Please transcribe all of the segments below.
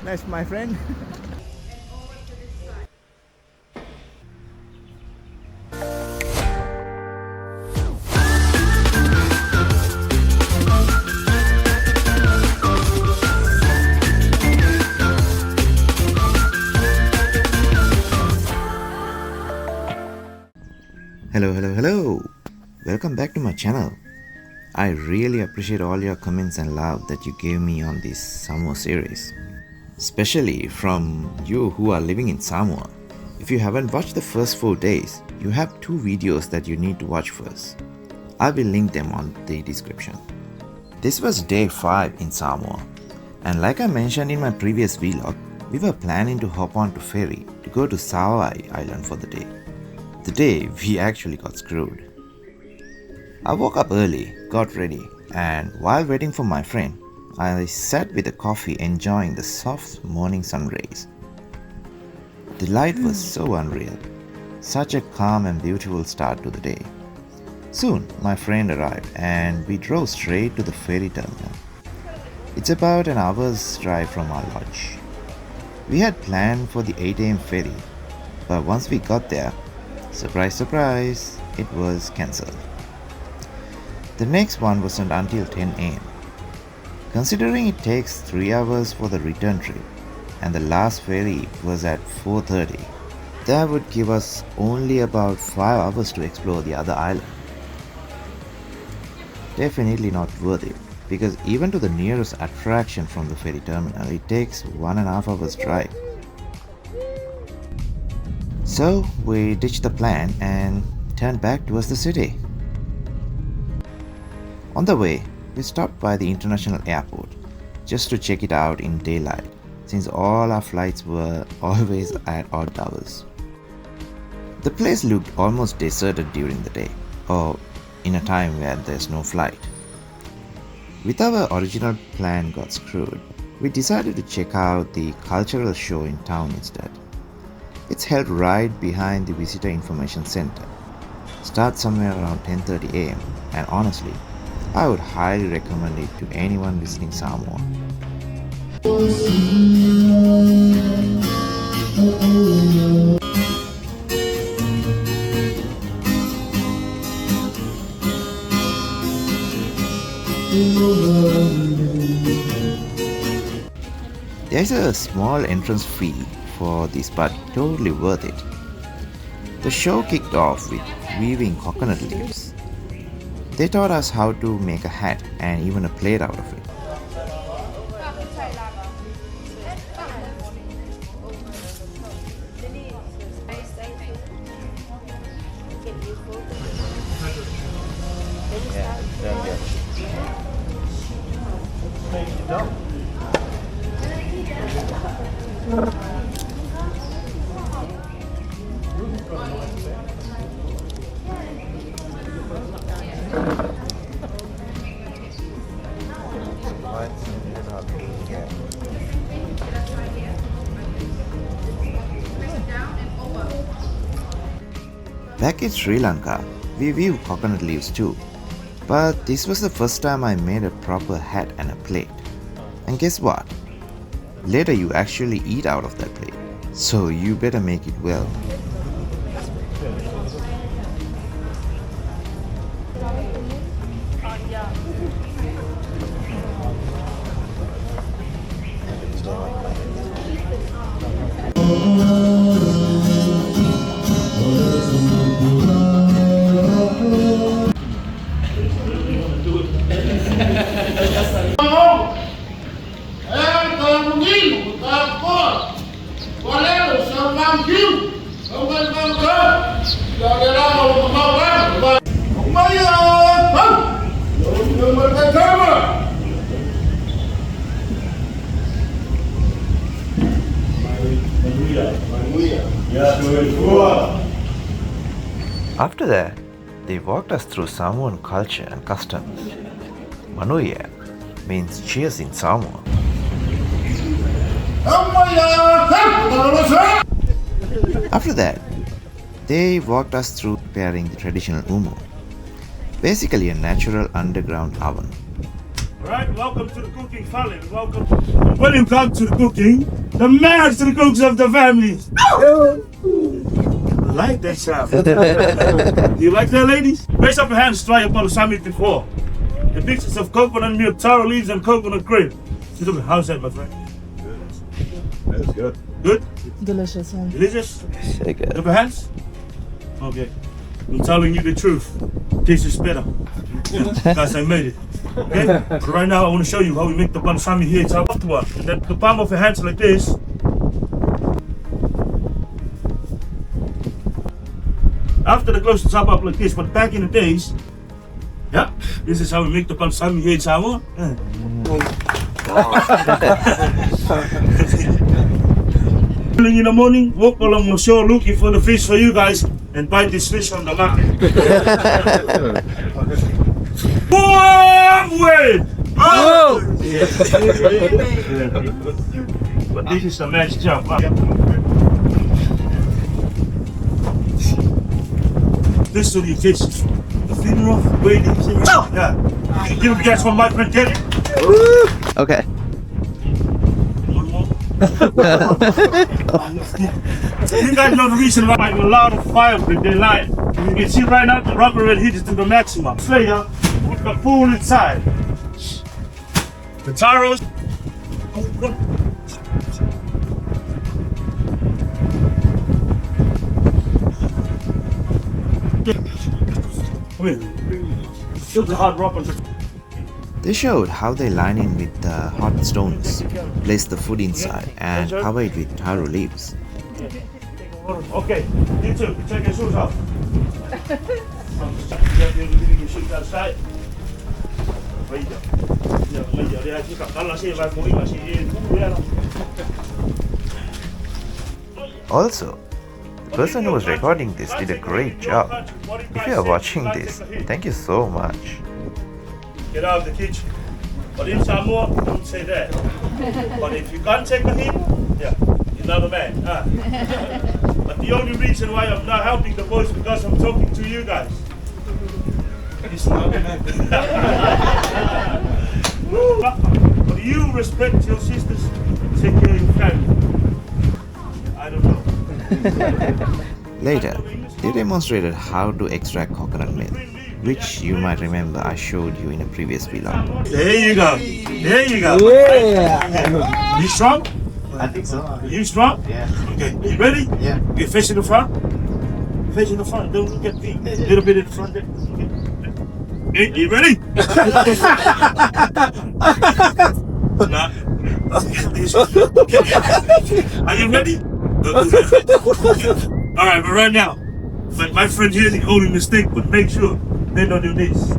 That's my friend. Hello. Welcome back to my channel. I really appreciate all your comments and love that you gave me on this Samoa series, especially from you who are living in Samoa. If you haven't watched the first 4 days, you have 2 videos that you need to watch first. I will link them on the description. This was day 5 in Samoa, and like I mentioned in my previous vlog, we were planning to hop on to Ferry to go to Savai'i island for the day. The day we actually got screwed. I woke up early, got ready, and while waiting for my friend, I sat with a coffee enjoying the soft morning sun rays. The light was so unreal. Such a calm and beautiful start to the day. Soon, my friend arrived and we drove straight to the ferry terminal. It's about an hour's drive from our lodge. We had planned for the 8 AM ferry, but once we got there, surprise, surprise, it was cancelled. The next one wasn't until 10 AM. Considering it takes 3 hours for the return trip and the last ferry was at 4:30, that would give us only about 5 hours to explore the other island. Definitely not worth it, because even to the nearest attraction from the ferry terminal, it takes 1.5 hours drive. So we ditched the plan and turned back towards the city. On the way, we stopped by the international airport just to check it out in daylight, since all our flights were always at odd hours. The place looked almost deserted during the day, or in a time where there's no flight. With our original plan got screwed, we decided to check out the cultural show in town instead. It's held right behind the Visitor Information Center. Starts somewhere around 10:30 AM, and honestly, I would highly recommend it to anyone visiting Samoa. There's a small entrance fee for this, but totally worth it. The show kicked off with weaving coconut leaves. They taught us how to make a hat and even a plate out of it. Back in Sri Lanka, we weave coconut leaves too, but this was the first time I made a proper hat and a plate. And guess what? Later you actually eat out of that plate, so you better make it well. After that, they walked us through Samoan culture and customs. Manuia means cheers in Samoa. After that, they walked us through preparing the traditional umu. Basically a natural underground oven. Alright, welcome to the cooking family. Welcome to the cooking. The master cooks of the family. I like that sound. Do you like that, ladies? Raise up your hands, try upon the summit before. The mixes of coconut milk, taro leaves, and coconut cream. How's that, my friend? That's good. Good? Delicious one. Delicious? Shake it. Up your hands? Okay. I'm telling you the truth. This is better. Guys, I made it. Okay? So right now I want to show you how we make the balsamic here. It's afterward. And then the palm of your hands like this. After the close the top up like this, but back in the days, yeah, this is how we make the balsamic here in Samoa. In the morning, walk along the shore looking for the fish for you guys and buy this fish on the market. One way! Oh! But this is a match jump. This to the fish. The funeral, waiting. Yeah. Give me guys from my friend Kenny. Okay. You guys know the reason why a lot of fire with their line. You can see right now the rubber red heat is to the maximum. Slayer with the pool inside. The taros. Come here. Still the hard rock on the They showed how they line in with the hot stones, place the food inside, and cover it with taro leaves. Okay, you too. Take your shoes off. Your shoes outside. Also, the person who was recording this did a great job. If you are watching this, thank you so much. Get out of the kitchen. But in Samoa, don't say that. But if you can't take a hit, yeah, you're not a man. But the only reason why I'm not helping the boys is because I'm talking to you guys. It's not But you respect your sisters, take care of your family. I don't know. Later, they demonstrated how to extract coconut milk, which you might remember I showed you in a previous vlog. There you go. There you go. Yeah. You strong? I think so. You strong? Yeah. Okay. You ready? Yeah. Okay, face in the front. Face in the front. Don't look at me. A little bit in the front there. Okay. You ready? Nah. Are you ready? Alright, but right now, my friend here is holding the stick, but make sure they don't do this.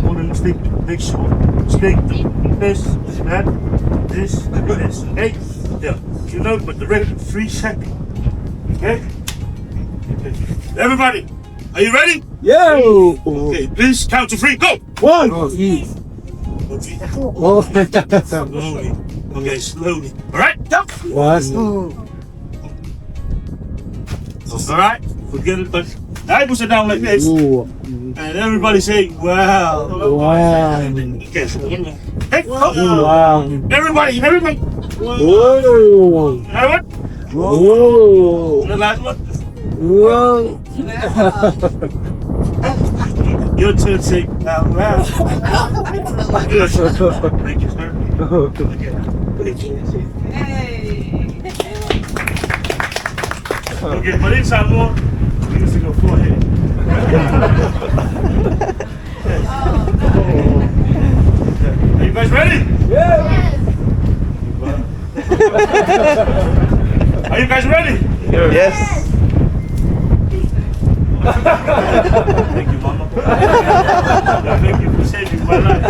Holding the stick, make sure. Stick, this, that, this, okay? Yeah, you know, but the rate is 3 seconds. Okay? Everybody, are you ready? Yo. Okay, please count to 3, go! 1. Okay. Oh. Slowly. Okay, slowly. Alright, go! 1. Alright, forget it, but I push it down like this, Ooh. and everybody say, wow. Wow. Okay, so hey, go. Wow. Everybody, everybody. Whoa. Everyone? Whoa. The last one. Whoa. Your turn, say, wow, wow. Good. Thank you, sir. Okay. Okay, but in Samoa, we used to go forehead. Are you guys ready? Yeah. Are you guys ready? Yes. Thank you, Mama. Thank you for saving my life.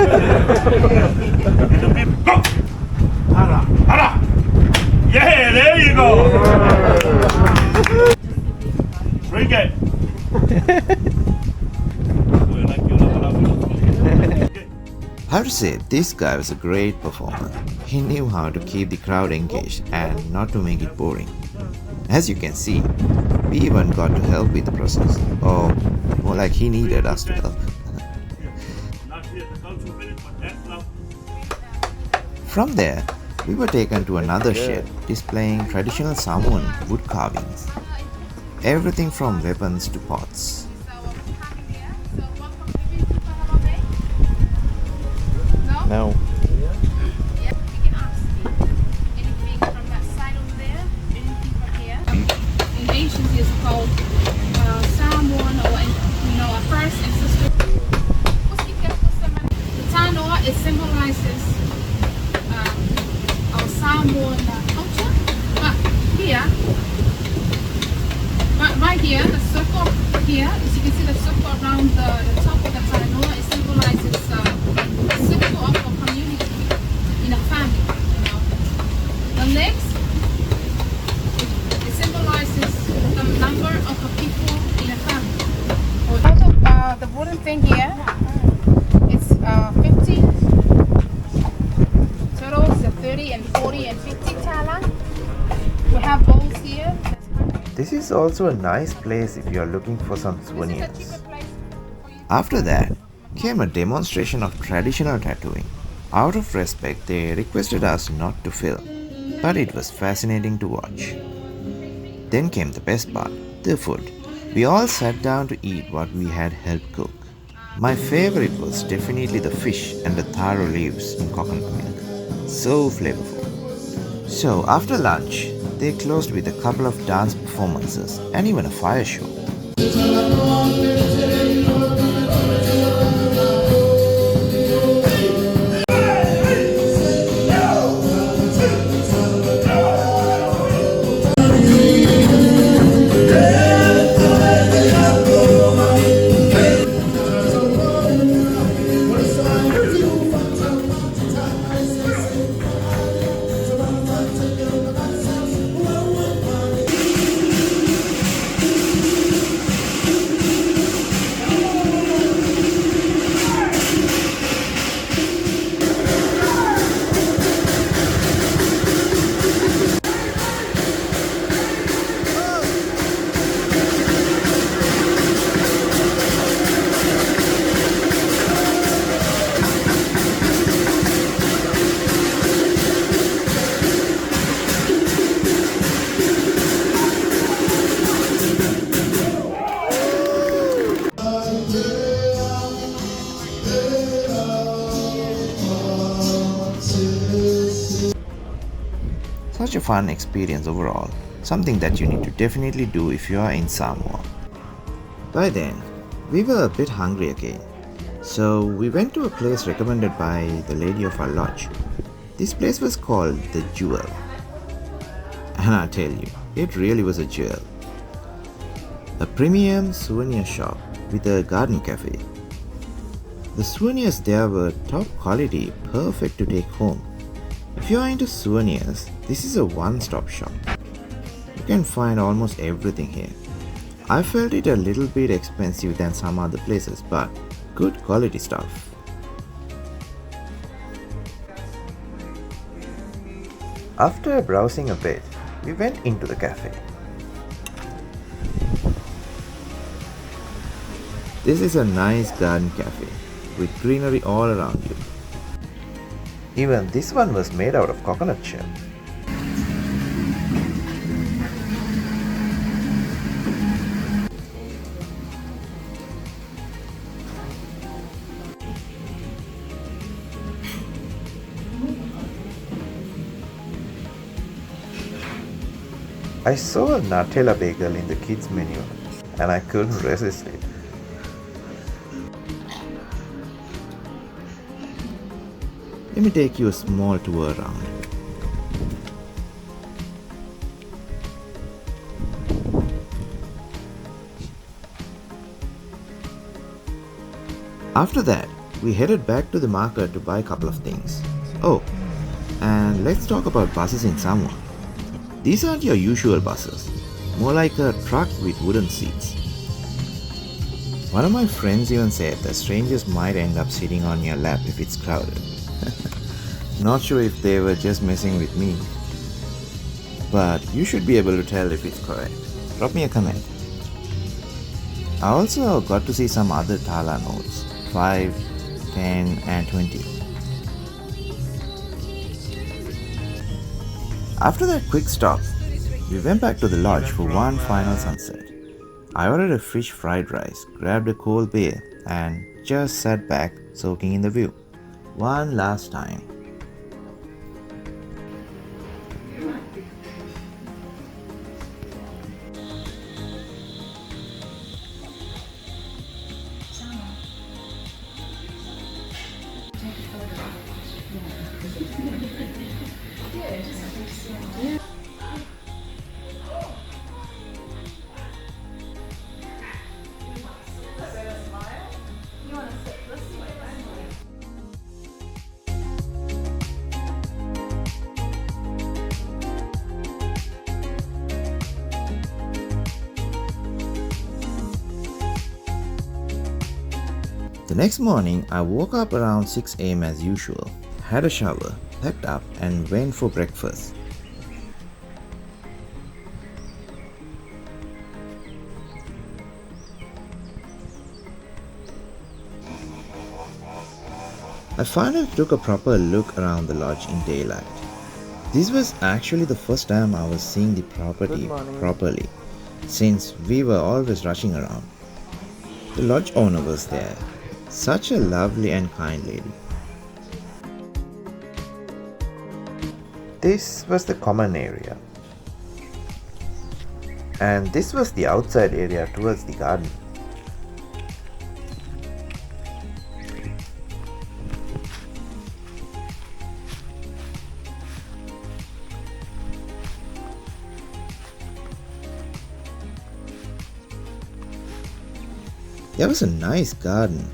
And the people, go! Hara, hara! Yeah, there you go! Drink it! I have to say, this guy was a great performer. He knew how to keep the crowd engaged and not to make it boring. As you can see, we even got to help with the process. Oh, More like he needed us to help. Not here, the cultural village, but that's love. From there, we were taken to another shed displaying traditional Samoan wood carvings. Everything from weapons to pots. No. In ancient it's called Samoan, or our first ancestor. The Tanoa, it symbolizes our Samoan culture. But here, right here, the circle here, as you can see the circle around the top of the Tanoa, it symbolizes the circle of a community in a family. The legs, it symbolizes the number of the people in a family. The wooden thing here, it's 50 turtles, 30 and 40 and 50 tala. We have bowls here. This is also a nice place if you are looking for some souvenirs. After that came a demonstration of traditional tattooing. Out of respect, they requested us not to film, but it was fascinating to watch. Then came the best part, the food. We all sat down to eat what we had helped cook. My favorite was definitely the fish and the taro leaves in coconut milk. So flavorful. So after lunch, they closed with a couple of dance performances and even a fire show. Such a fun experience overall, something that you need to definitely do if you are in Samoa. By then, we were a bit hungry again, so we went to a place recommended by the lady of our lodge. This place was called the Jewel. And I tell you, it really was a jewel. A premium souvenir shop with a garden cafe. The souvenirs there were top quality, perfect to take home. If you are into souvenirs, this is a one-stop shop. You can find almost everything here. I felt it a little bit expensive than some other places, but good quality stuff. After browsing a bit, we went into the cafe. This is a nice garden cafe with greenery all around you. Even this one was made out of coconut shell. I saw a Nutella bagel in the kids menu and I couldn't resist it. Let me take you a small tour around. After that, we headed back to the market to buy a couple of things. Oh, and let's talk about buses in Samoa. These aren't your usual buses, more like a truck with wooden seats. One of my friends even said that strangers might end up sitting on your lap if it's crowded. Not sure if they were just messing with me, but you should be able to tell if it's correct. Drop me a comment. I also got to see some other Tala notes, 5, 10 and 20. After that quick stop, we went back to the lodge for one final sunset. I ordered a fish fried rice, grabbed a cold beer and just sat back soaking in the view. One last time. The next morning, I woke up around 6 am as usual, had a shower, packed up and went for breakfast. I finally took a proper look around the lodge in daylight. This was actually the first time I was seeing the property properly, since we were always rushing around. The lodge owner was there. Such a lovely and kind lady. This was the common area. And this was the outside area towards the garden. There was a nice garden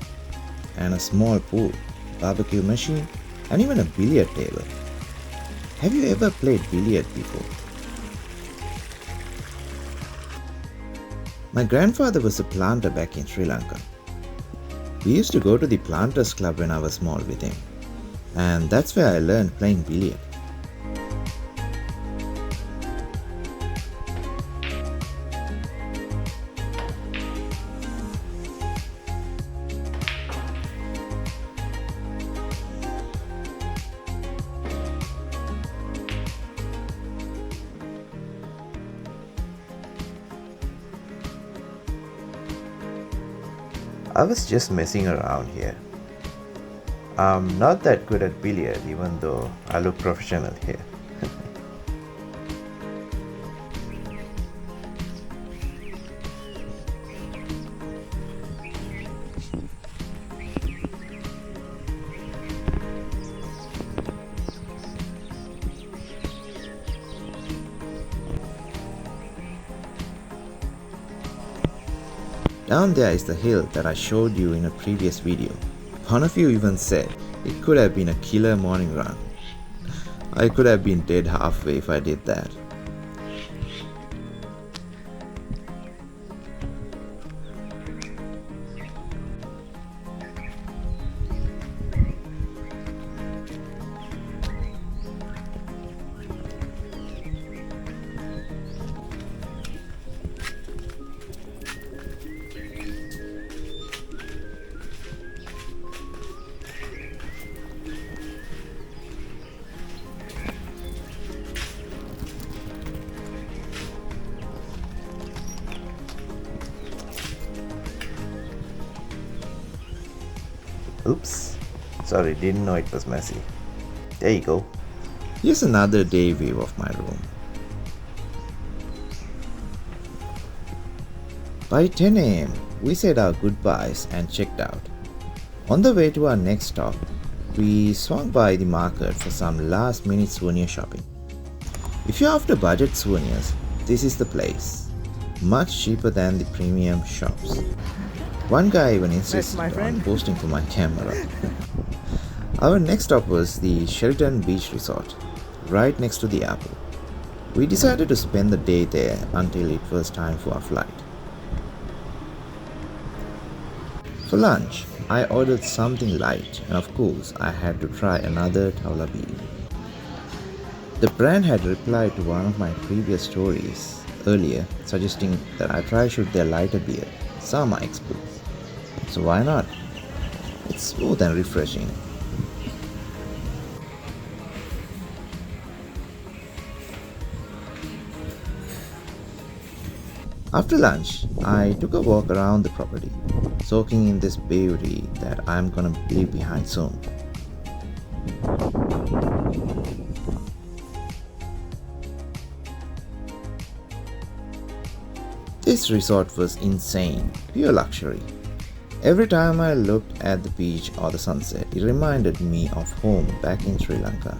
and a small pool, barbecue machine and even a billiard table. Have you ever played billiard before? My grandfather was a planter back in Sri Lanka. We used to go to the planters club when I was small with him, and that's where I learned playing billiard. I was just messing around here. I'm not that good at billiard even though I look professional here. Down there is the hill that I showed you in a previous video. One of you even said it could have been a killer morning run. I could have been dead halfway if I did that. Oops, sorry, didn't know it was messy. There you go. Here's another day view of my room. By 10 am, we said our goodbyes and checked out. On the way to our next stop, we swung by the market for some last minute souvenir shopping. If you're after budget souvenirs, this is the place. Much cheaper than the premium shops. One guy even insisted on posting for my camera. Our next stop was the Sheraton Beach Resort, right next to the airport. We decided to spend the day there until it was time for our flight. For lunch, I ordered something light and of course I had to try another Talofa beer. The brand had replied to one of my previous stories earlier suggesting that I try shoot their lighter beer, Savai'i experts. So why not? It's smooth and refreshing. After lunch, I took a walk around the property, soaking in this beauty that I'm gonna leave behind soon. This resort was insane, pure luxury. Every time I looked at the beach or the sunset, it reminded me of home back in Sri Lanka.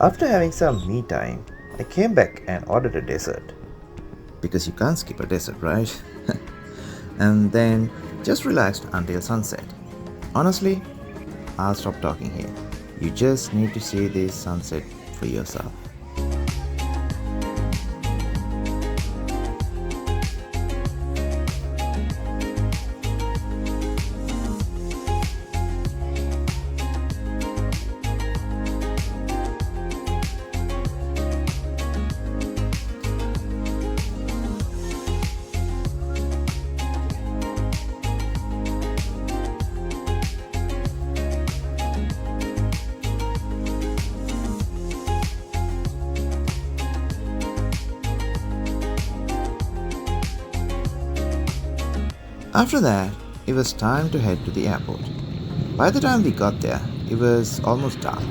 After having some me time, I came back and ordered a dessert. Because you can't skip a dessert, right? And then just relaxed until sunset. Honestly, I'll stop talking here. You just need to see this sunset for yourself. After that, it was time to head to the airport. By the time we got there, it was almost dark.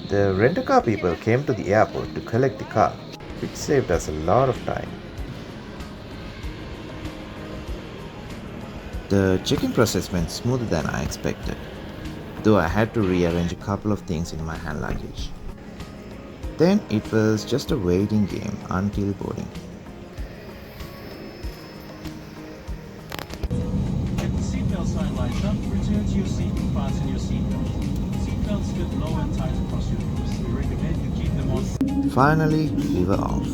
The rent-a-car people came to the airport to collect the car, which saved us a lot of time. The check-in process went smoother than I expected, though I had to rearrange a couple of things in my hand luggage. Then it was just a waiting game until boarding. Get the seatbelt sign lights up, return to your seat and fasten your seatbelt. Seatbelts fit low and tight across your hips. We recommend you keep them on. Finally, we were off.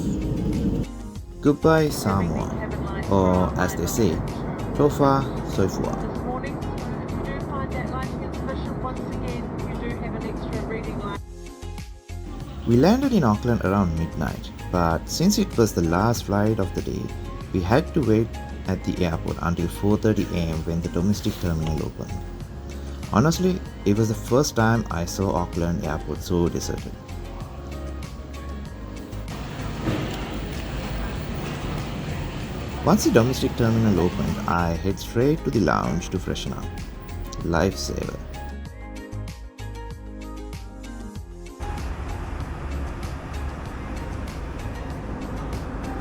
Goodbye Samoa, or as they say, Talofa Soifua. This morning, if you do find that lighting insufficient, once again, you do have an extra reading light. We landed in Auckland around midnight, but since it was the last flight of the day, we had to wait at the airport until 4:30 am when the domestic terminal opened. Honestly, it was the first time I saw Auckland airport so deserted. Once the domestic terminal opened, I head straight to the lounge to freshen up. Lifesaver.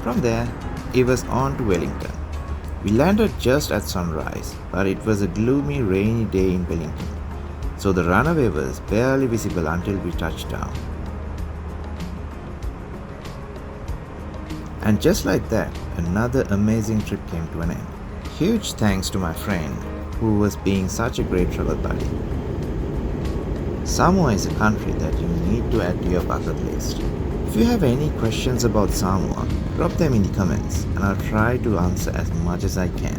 From there, it was on to Wellington. We landed just at sunrise, but it was a gloomy, rainy day in Wellington, so the runway was barely visible until we touched down. And just like that, another amazing trip came to an end. Huge thanks to my friend who was being such a great travel buddy. Samoa is a country that you need to add to your bucket list. If you have any questions about Samoa, drop them in the comments and I'll try to answer as much as I can.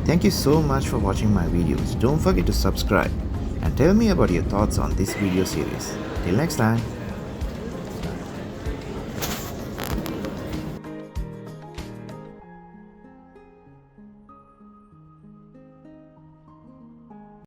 Thank you so much for watching my videos. Don't forget to subscribe and tell me about your thoughts on this video series. Till next time.